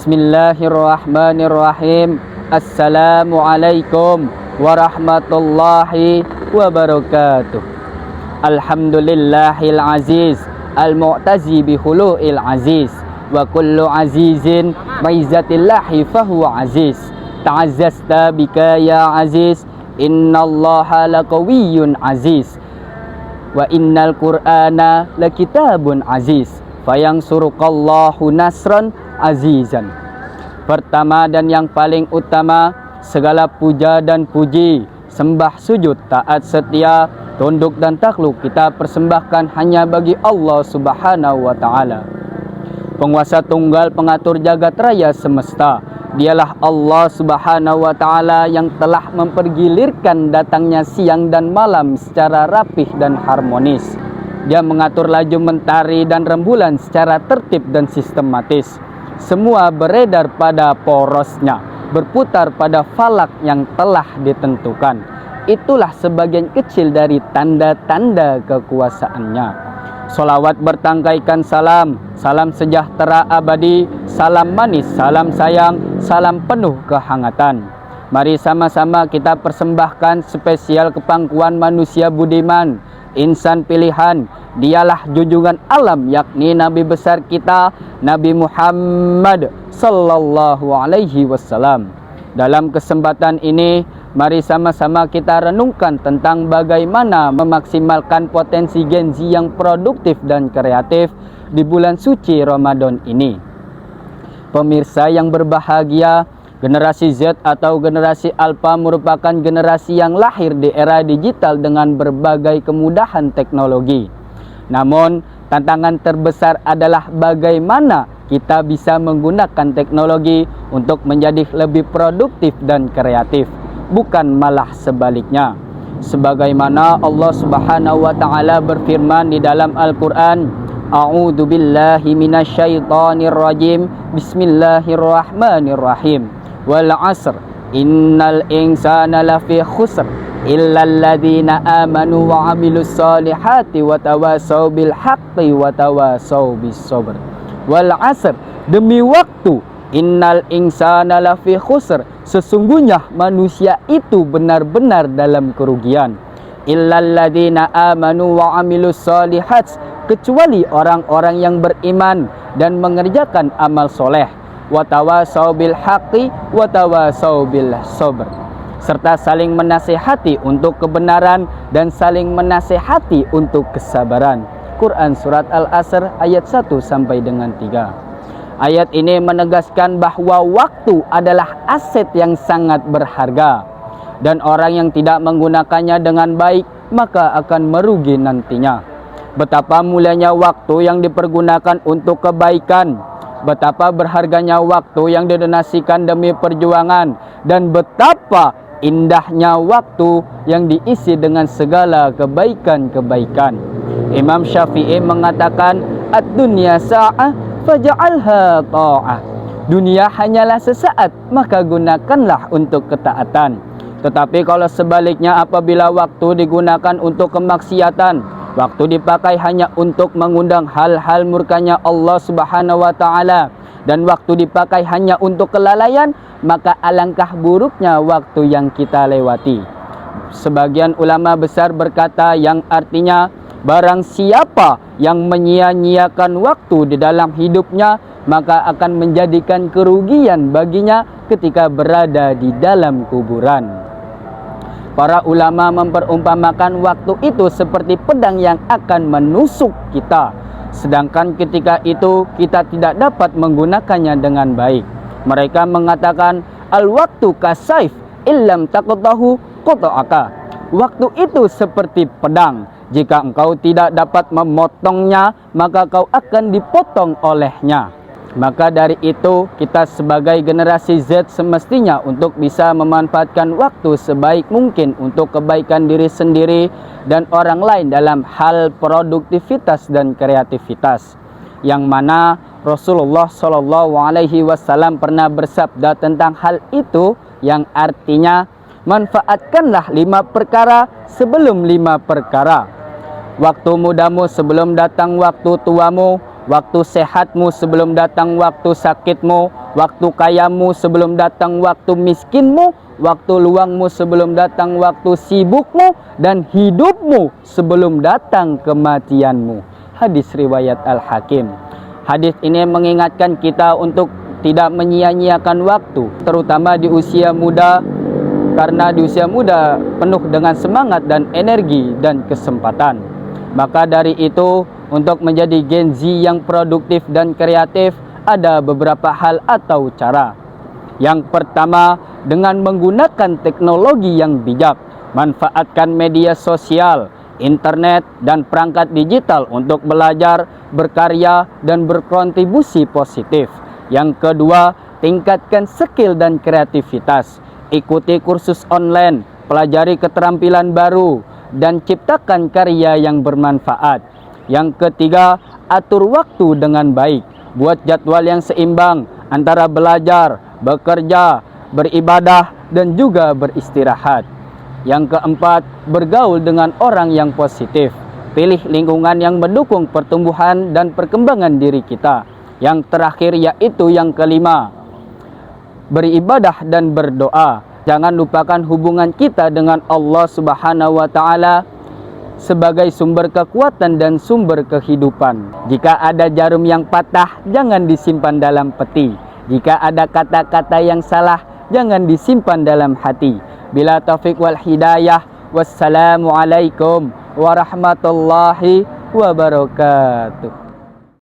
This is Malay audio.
Bismillahirrahmanirrahim. Assalamualaikum warahmatullahi wabarakatuh. Alhamdulillahil aziz al-mu'tazi bihulu'il aziz wa kullu azizin maizatillahi fahuwa aziz. Ta'azzazta bika ya aziz, innallaha laqawiyyun aziz wa innal qur'ana lakitabun aziz fayansurukallahu nasran azizan. Pertama dan yang paling utama, segala puja dan puji, sembah sujud, taat setia, tunduk dan takluk kita persembahkan hanya bagi Allah Subhanahu wa taala. Penguasa tunggal, pengatur jagat raya semesta. Dialah Allah Subhanahu wa taala yang telah mempergilirkan datangnya siang dan malam secara rapih dan harmonis. Dia mengatur laju mentari dan rembulan secara tertib dan sistematis. Semua beredar pada porosnya, berputar pada falak yang telah ditentukan. Itulah sebagian kecil dari tanda-tanda kekuasaannya. Salawat bertangkaikan salam, salam sejahtera abadi, salam manis, salam sayang, salam penuh kehangatan. Mari sama-sama kita persembahkan spesial kepangkuan manusia budiman, insan pilihan. Dialah junjungan alam, yakni Nabi besar kita, Nabi Muhammad sallallahu alaihi wasallam. Dalam kesempatan ini, mari sama-sama kita renungkan tentang bagaimana memaksimalkan potensi Gen Z yang produktif dan kreatif di bulan suci Ramadan ini. Pemirsa yang berbahagia, generasi Z atau generasi Alpha merupakan generasi yang lahir di era digital dengan berbagai kemudahan teknologi. Namun, tantangan terbesar adalah bagaimana kita bisa menggunakan teknologi untuk menjadi lebih produktif dan kreatif, bukan malah sebaliknya. Sebagaimana Allah Subhanahu wa taala berfirman di dalam Al-Qur'an, A'udzu billahi minasyaitonir rajim. Bismillahirrahmanirrahim. Wal 'asr innal insana lafi khusr illal ladzina amanu wa 'amilus solihati wa tawassaw bil haqqi wa tawassaw bis sabr. Wal 'asr, demi waktu, innal insana lafi khusr, sesungguhnya manusia itu benar-benar dalam kerugian. Illal ladzina amanu wa 'amilus solihat, kecuali orang-orang yang beriman dan mengerjakan amal soleh. Wa tawassaw bil haqqi wa tawassaw bil sabr, serta saling menasihati untuk kebenaran dan saling menasihati untuk kesabaran. Quran Surat Al-Asr ayat 1 sampai dengan 3. Ayat ini menegaskan bahwa waktu adalah aset yang sangat berharga, dan orang yang tidak menggunakannya dengan baik maka akan merugi nantinya. Betapa mulianya waktu yang dipergunakan untuk kebaikan, betapa berharganya waktu yang didonasikan demi perjuangan, dan betapa indahnya waktu yang diisi dengan segala kebaikan-kebaikan. Imam Syafi'i mengatakan, ad-dunya sa'ah faj'alha ta'ah. Dunia hanyalah sesaat, maka gunakanlah untuk ketaatan. Tetapi kalau sebaliknya, apabila waktu digunakan untuk kemaksiatan, waktu dipakai hanya untuk mengundang hal-hal murkanya Allah Subhanahu wa taala, dan waktu dipakai hanya untuk kelalaian, maka alangkah buruknya waktu yang kita lewati. Sebagian ulama besar berkata yang artinya, barang siapa yang menyia-nyiakan waktu di dalam hidupnya, maka akan menjadikan kerugian baginya ketika berada di dalam kuburan. Para ulama memperumpamakan waktu itu seperti pedang yang akan menusuk kita, sedangkan ketika itu kita tidak dapat menggunakannya dengan baik. Mereka mengatakan, al-waktu kasaif illam taqtahu qata'aka. Waktu itu seperti pedang, jika engkau tidak dapat memotongnya, maka kau akan dipotong olehnya. Maka dari itu, kita sebagai generasi Z semestinya untuk bisa memanfaatkan waktu sebaik mungkin untuk kebaikan diri sendiri dan orang lain dalam hal produktivitas dan kreativitas. Yang mana Rasulullah SAW pernah bersabda tentang hal itu, yang artinya, manfaatkanlah 5 perkara sebelum 5 perkara. Waktu mudamu sebelum datang waktu tuamu, waktu sehatmu sebelum datang waktu sakitmu, waktu kayamu sebelum datang waktu miskinmu, waktu luangmu sebelum datang waktu sibukmu, dan hidupmu sebelum datang kematianmu. Hadis riwayat Al-Hakim. Hadis ini mengingatkan kita untuk tidak menyia-nyiakan waktu, terutama di usia muda, karena di usia muda penuh dengan semangat dan energi dan kesempatan. Maka dari itu, untuk menjadi Gen Z yang produktif dan kreatif, ada beberapa hal atau cara. Yang pertama, dengan menggunakan teknologi yang bijak. Manfaatkan media sosial, internet, dan perangkat digital untuk belajar, berkarya, dan berkontribusi positif. Yang kedua, tingkatkan skill dan kreativitas. Ikuti kursus online, pelajari keterampilan baru, dan ciptakan karya yang bermanfaat. Yang ketiga, atur waktu dengan baik. Buat jadwal yang seimbang antara belajar, bekerja, beribadah, dan juga beristirahat. Yang keempat, bergaul dengan orang yang positif. Pilih lingkungan yang mendukung pertumbuhan dan perkembangan diri kita. Yang terakhir yaitu yang kelima, beribadah dan berdoa. Jangan lupakan hubungan kita dengan Allah Subhanahu wa Ta'ala sebagai sumber kekuatan dan sumber kehidupan. Jika ada jarum yang patah, jangan disimpan dalam peti. Jika ada kata-kata yang salah, jangan disimpan dalam hati. Bila taufik wal hidayah. Wassalamualaikum warahmatullahi wabarakatuh.